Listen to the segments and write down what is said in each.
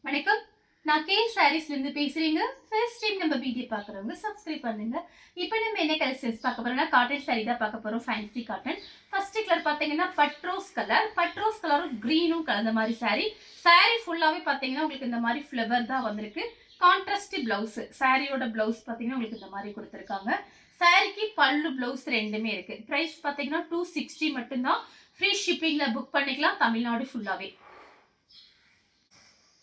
வணக்கம். நான் கே சாரீஸ்ல இருந்து பேசுறேங்க. ஃபர்ஸ்ட் டைம் நம்ம வீடியோ பார்க்குறவங்க சப்ஸ்கிரைப் பண்ணுங்க. இப்போ நம்ம என்ன கலெக்ஷன்ஸ் பார்க்க போறோம்னா காட்டன் சாரி தான் பார்க்க போறோம். Fancy cotton. ஃபர்ஸ்ட் கலர் பார்த்தீங்கன்னா பட்ரோஸ் கலர். பட்ரோஸ் கலரும் கிரீனும் கலந்த மாதிரி சாரி. சாரி ஃபுல்லாவே பார்த்தீங்கன்னா உங்களுக்கு இந்த மாதிரி ஃப்ளவர் தான் வந்திருக்கு. Contrast blouse. சாரியோட பிளவுஸ் பார்த்தீங்கன்னா உங்களுக்கு இந்த மாதிரி கொடுத்துருக்காங்க. சாரிக்கு பல்லு பிளவுஸ் ரெண்டுமே இருக்கு. பிரைஸ் பார்த்தீங்கன்னா 260 மட்டும்தான். ஃப்ரீ ஷிப்பிங்ல புக் பண்ணிக்கலாம் தமிழ்நாடு ஃபுல்லாவே.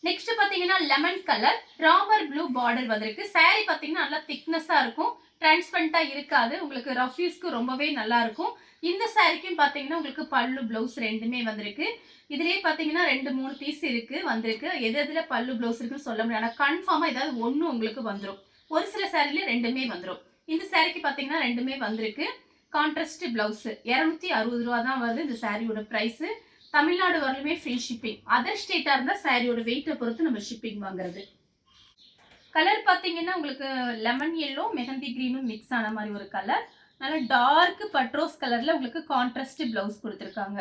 நெக்ஸ்ட் பாத்தீங்கன்னா lemon colour Ramar blue border வந்திருக்கு. சாரி பாத்தீங்கன்னா நல்லா திக்னஸா இருக்கும், டிரான்ஸ்பரண்டா இருக்காது. உங்களுக்கு ரஃப் யூஸ்க்கு ரொம்பவே நல்லா இருக்கும். இந்த சாரிக்கும் பாத்தீங்கன்னா உங்களுக்கு பல்லு பிளவுஸ் ரெண்டுமே வந்திருக்கு. இதுலயே பாத்தீங்கன்னா 2-3 பீஸ் இருக்கு வந்திருக்கு. எது எதுல பல்லு பிளவுஸ் இருக்குன்னு சொல்ல முடியாது. ஆனா கன்ஃபார்மா ஏதாவது ஒண்ணு உங்களுக்கு வந்துடும். ஒரு சில சாரில ரெண்டுமே வந்துடும். இந்த சாரிக்கு பாத்தீங்கன்னா ரெண்டுமே வந்திருக்கு. கான்ட்ராஸ்ட் பிளவுஸ் 260 ரூபா தான் வருது இந்த சாரியோட பிரைஸ். தமிழ்நாடு வரலுமே ஃப்ரீ ஷிப்பிங். அதர் ஸ்டேட்டா இருந்தா சாரியோட வெயிட்டை பொறுத்து நம்ம ஷிப்பிங் வாங்குறது. கலர் பாத்தீங்கன்னா உங்களுக்கு லெமன் எல்லோ மெஹந்தி கிரீனும் மிக்ஸ் ஆன மாதிரி ஒரு கலர். நல்ல டார்க் பட்ரோஸ் கலர்ல உங்களுக்கு கான்ட்ராஸ்ட் பிளவுஸ் கொடுத்துருக்காங்க.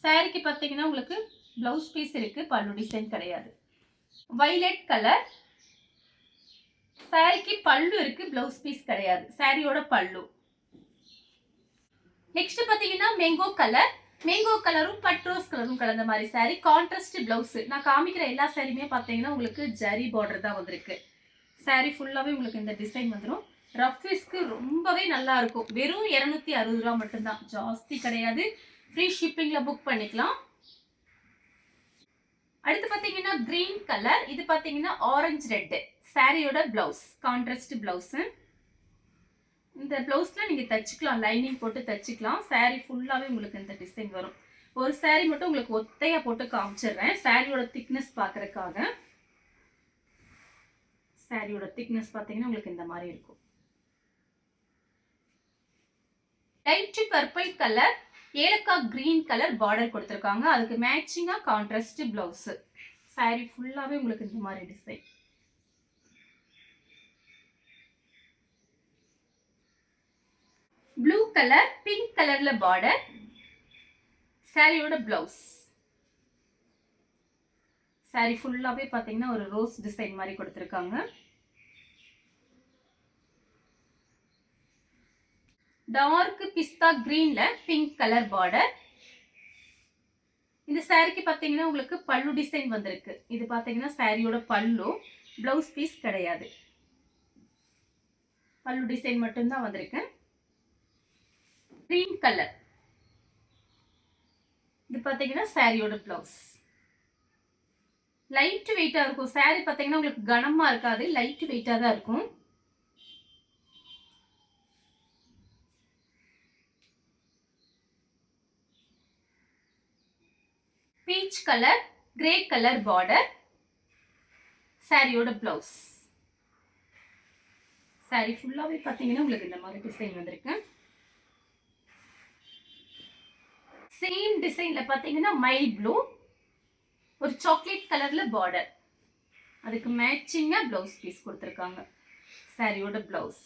சாரிக்கு பாத்தீங்கன்னா உங்களுக்கு பிளவுஸ் பீஸ் இருக்கு, பல்லு டிசைன் கிடையாது. வைலட் கலர் சாரிக்கு பல்லு இருக்கு, பிளவுஸ் பீஸ் கிடையாது. சாரியோட பல்லு. நெக்ஸ்ட் பாத்தீங்கன்னா மேங்கோ கலர். மேங்கோ கலரும் பட்ரோஸ் கலரும் கலந்த மாதிரி சாரி. Contrast blouse. நான் காமிக்கிற எல்லா சாரியுமே பார்த்தீங்கன்னா உங்களுக்கு ஜரி பார்டர் தான் வந்திருக்கு. சாரி ஃபுல்லாகவே உங்களுக்கு இந்த டிசைன் வந்துடும். ரஃப் யூஸ்க்கு ரொம்பவே நல்லா இருக்கும். வெறும் 260 ரூபா மட்டும்தான், ஜாஸ்தி கிடையாது. ஃப்ரீ ஷிப்பிங்கில் புக் பண்ணிக்கலாம். அடுத்து பார்த்தீங்கன்னா கிரீன் கலர். இது பார்த்தீங்கன்னா ஆரஞ்சு ரெட். சாரியோட பிளவுஸ் கான்ட்ராஸ்ட் பிளவுஸ். இந்த பிளவுஸ்ல நீங்க தச்சுக்கலாம், லைனிங் போட்டு தச்சுக்கலாம். சாரி ஃபுல்லாவே உங்களுக்கு இந்த டிசைன் வரும். ஒரு சாரி மட்டும் உங்களுக்கு ஒத்தையா போட்டு காமிச்சிடுறேன் சாரியோட திக்னஸ் பாக்குறதுக்காக. சாரியோட திக்னஸ் பாத்தீங்கன்னா உங்களுக்கு இந்த மாதிரி இருக்கும். லைட் பர்பிள் கலர் ஏலக்காய் கிரீன் கலர் பார்டர் கொடுத்துருக்காங்க. அதுக்கு மேட்சிங்கா கான்ட்ராஸ்ட் பிளவுஸ். சாரி ஃபுல்லாவே உங்களுக்கு இந்த மாதிரி டிசைன். ப்ளூ கலர் பிங்க் கலர்ல பார்டர். சாரியோட பிளவுஸ். சாரி ஃபுல்லாவே பாத்தீங்கன்னா ஒரு ரோஸ் டிசைன் மாதிரி கொடுத்துருக்காங்க. டார்க் பிஸ்தா கிரீன்ல பிங்க் கலர் பார்டர். இந்த சாரிக்கு பாத்தீங்கன்னா உங்களுக்கு பல்லு டிசைன் வந்திருக்கு. இது பாத்தீங்கன்னா சாரியோட பல்லு, பிளவுஸ் பீஸ் கிடையாது. பல்லு டிசைன் மட்டும்தான் வந்திருக்கு. Green colour. இது பாத்தீங்கன்னா சாரியோட பிளவுஸ். லைட் வெயிட்டா இருக்கும். சாரி பாத்தீங்கன்னா உங்களுக்கு கனமா இருக்காது, லைட் வெயிட்டா தான் இருக்கும். Peach colour grey colour border. சாரியோட பிளவுஸ். சாரி ஃபுல்லாவே பாத்தீங்கன்னா உங்களுக்கு இந்த மாதிரி டிசைன் வந்திருக்கு. சேம் டிசைன்ல பாத்தீங்கன்னா மைல் ப்ளூ ஒரு சாக்லேட் கலர்ல பார்டர். அதுக்கு மேட்சிங்கா பிளவுஸ் பீஸ் கொடுத்துருக்காங்க. சாரியோட blouse.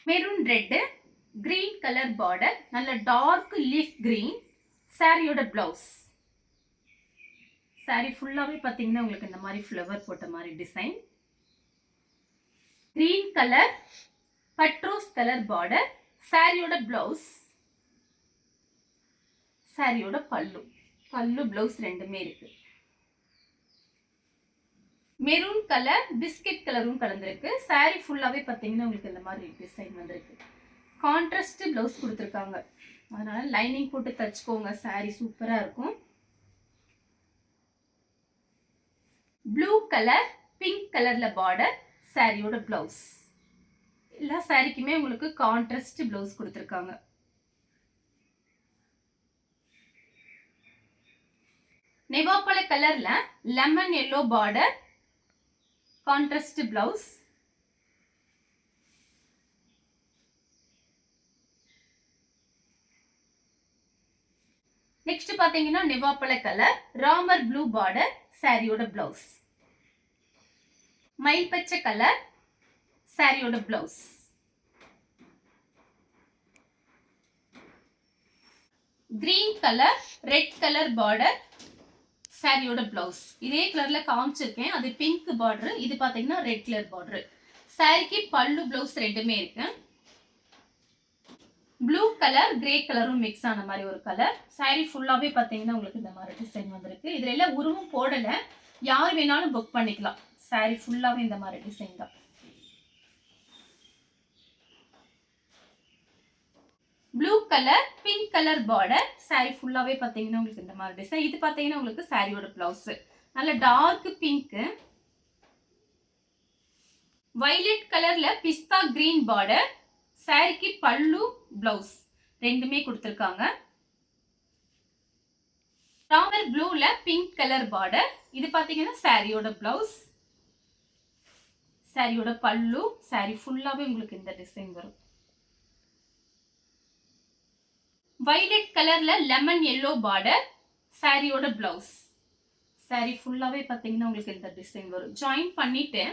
Maroon red green colour border. நல்ல டார்க் லீஃப் கிரீன். சாரியோட பிளவுஸ். சாரி ஃபுல்லாவே பாத்தீங்கன்னா உங்களுக்கு இந்த மாதிரி ஃப்ளவர் போட்ட மாதிரி டிசைன். கிரீன் கலர் பட்ரோஸ் கலர் பார்டர். சாரியோட பிளவுஸ். சாரியோட பல்லு. பல்லு பிளவுஸ் ரெண்டுமே இருக்கு. மெரூன் கலர் பிஸ்கட் கலரும் கலந்துருக்கு. சாரி ஃபுல்லாவே பாத்தீங்கன்னா உங்களுக்கு இந்த மாதிரி டிசைன் வந்திருக்கு. கான்ட்ராஸ்ட் பிளவுஸ் கொடுத்துருக்காங்க. அதனால லைனிங் போட்டு தச்சுக்கோங்க, சாரி சூப்பரா இருக்கும். ப்ளூ கலர் பிங்க் கலர்ல பார்டர். சாரியோட பிளவுஸ். எல்லா சாரிக்குமே உங்களுக்கு கான்ட்ராஸ்ட் பிளவுஸ் கொடுத்துருக்காங்க. நெவாப்பழ கலர்ல lemon yellow border. Contrast blouse. Next பாத்தீங்கன்னா நெவாப்பழ கலர் ராமர் ப்ளூ பார்டர். சாரியோட பிளவுஸ். மயில் பச்சை கலர். சாரியோட blouse. Green colour red colour border. சாரியோட பிளவுஸ் இதே கலர்ல காமிச்சிருக்கேன். அது பிங்க் பார்டர், இது பாத்தீங்கன்னா ரெட் கலர் பார்டர். சாரிக்கு பல்லு பிளவுஸ் ரெண்டுமே இருக்கு. ப்ளூ கலர் கிரே கலரும் மிக்ஸ் ஆன மாதிரி ஒரு கலர். சாரி ஃபுல்லாவே பாத்தீங்கன்னா உங்களுக்கு இந்த மாதிரி டிசைன் வந்திருக்கு. இதுல எல்லாம் உருவம் போடல, யார் வேணாலும் புக் பண்ணிக்கலாம். சாரி ஃபுல்லாவே இந்த மாதிரி டிசைன் தான். Blue colour pink colour border. Sorry ஃபுல்லாவே பாத்தீங்கன்னா உங்களுக்கு இந்த மாதிரி டிசைன். இது பாத்தீங்கன்னா உங்களுக்கு சாரியோட பிளவுஸ் நல்ல டார்க் பிங்க். வயலட் கலர்ல பிஸ்தா கிரீன் பார்டர். சாரிக்கு பல்லு பிளவுஸ் ரெண்டுமே கொடுத்திருக்காங்க. ராமர் ப்ளூல பிங்க் கலர் பார்டர். இது பாத்தீங்கன்னா சாரியோட பிளவுஸ், சாரியோட பல்லு. சாரி ஃபுல்லாவே உங்களுக்கு இந்த டிசைன் வரும். வயலட் கலர்ல லெமன் எல்லோ பார்டர். சாரியோட பிளவுஸ். சாரி ஃபுல்லாவே பாத்தீங்கன்னா உங்களுக்கு இந்த டிசைன் வரும். ஜாயின் பண்ணிட்டு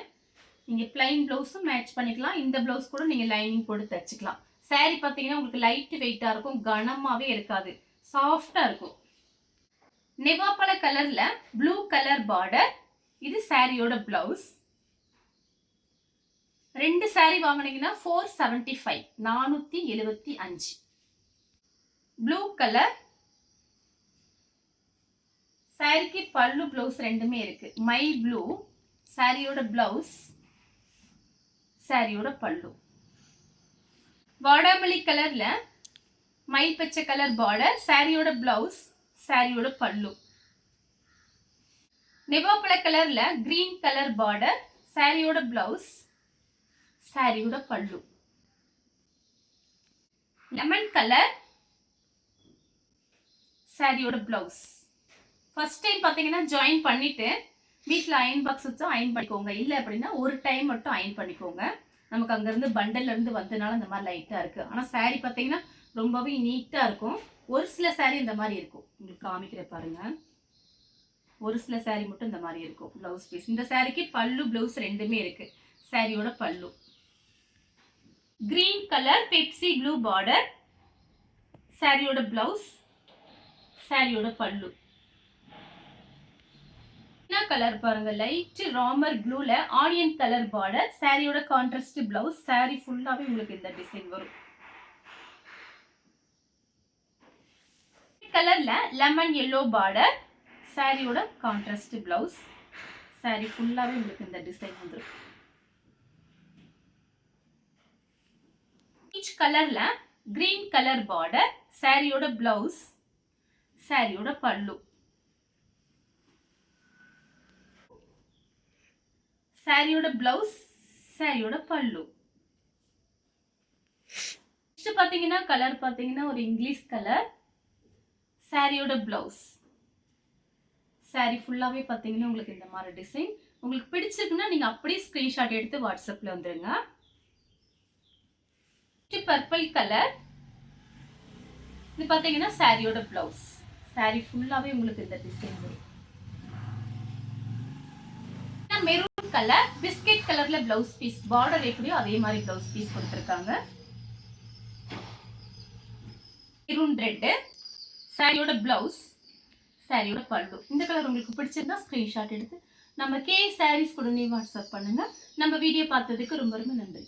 நீங்க பிளைன் பிளவுஸும் மேட்ச் பண்ணிக்கலாம். இந்த பிளவுஸ் கூட நீங்க லைனிங் போட்டு தச்சுக்கலாம். சாரி பாத்தீங்கன்னா உங்களுக்கு லைட் வெயிட்டா இருக்கும், கனமாவே இருக்காது, சாஃப்டா இருக்கும். நெவாப்பழ கலர்ல ப்ளூ கலர் பார்டர். இது சாரியோட பிளவுஸ். ரெண்டு சாரி வாங்குனீங்கன்னா 475 475. Blue colour. சாரிக்கு பல்லு பிளவுஸ் ரெண்டுமே இருக்கு. My blue. சாரியோட பிளவுஸ், சாரியோட பல்லு. வாடாமல்லி கலர்ல மை பச்சை கலர் பார்டர். சாரியோட பிளவுஸ், சாரியோட பல்லு. நெவாப்பழ கலர்ல கிரீன் கலர் பார்டர். சாரியோட பிளவுஸ், சாரியோட பல்லு. Lemon colour. சாரியோட பிளவுஸ். ஃபர்ஸ்ட் டைம் பாத்தீங்கன்னா ஜாயின் பண்ணிட்டு வீட்டில் அயன் பாக்ஸ் வச்சு அயன் பண்ணிக்கோங்க. இல்லை அப்படின்னா ஒரு டைம் மட்டும் அயன் பண்ணிக்கோங்க. நமக்கு அங்கேருந்து பண்டல்ல இருந்து வந்ததுனால இந்த மாதிரி லைட்டாக இருக்குது. ஆனால் சாரீ பார்த்தீங்கன்னா ரொம்பவே நீட்டாக இருக்கும். ஒரு சில சாரீ இந்த மாதிரி இருக்கும். உங்களுக்கு காமிக்கிற பாருங்க. ஒரு சில சாரீ மட்டும் இந்த மாதிரி இருக்கும் பிளவுஸ் பீஸ். இந்த சாரிக்கு பல்லு பிளவுஸ் ரெண்டுமே இருக்கு. சாரியோட பல்லு green colour Pepsi blue border. சாரியோட பிளவுஸ், சாரியோட பல்லு. கலர் பாருங்க, லைட் ராமர் ப்ளூல ஆனியன் கலர் பார்டர். சாரியோட கான்ட்ராஸ்ட் பிளவுஸ். சாரி ஃபுல்லாவே உங்களுக்கு இந்த டிசைன் வரும். கலர்ல லெமன் எல்லோ பார்டர். சாரியோட கான்ட்ராஸ்ட் பிளவுஸ். சாரி ஃபுல்லாவே உங்களுக்கு இந்த டிசைன் வந்துரும். பீச் கலர்ல கிரீன் கலர் பார்டர். சாரியோட பிளவுஸ், சாரியோட பல்லு. சாரியோட பிளவுஸ், சாரியோட பல்லு. நெக்ஸ்ட் பாத்தீங்கன்னா கலர் பாத்தீங்கன்னா ஒரு இங்கிலீஷ் கலர். சாரியோட பிளவுஸ். சாரி ஃபுல்லாவே பாத்தீங்கன்னா உங்களுக்கு இந்த மாதிரி டிசைன். உங்களுக்கு பிடிச்சிருக்குன்னா நீங்க அப்படியே ஸ்கிரீன்ஷாட் எடுத்து வாட்ஸ்அப்ல வந்துருங்க. Purple colour. இது பாத்தீங்கன்னா சாரியோட பிளவுஸ். சாரி ஃபுல்லாவே உங்களுக்கு இந்த டிசைன் வரும். மெரூன் கலர் பிஸ்கட் கலர்ல பிளவுஸ் பீஸ். பார்டர் எப்படியோ அதே மாதிரி பிளவுஸ் பீஸ் கொடுத்திருக்காங்க. Maroon red. சாரியோட பிளவுஸ், சாரியோட பல்லு. இந்த கலர் உங்களுக்கு பிடிச்சிருந்தா ஸ்கிரீன்ஷாட் எடுத்து நம்ம கே சாரீஸ் கூட வாட்ஸ்அப் பண்ணுங்க. நம்ம வீடியோ பார்த்ததுக்கு ரொம்ப ரொம்ப நன்றி.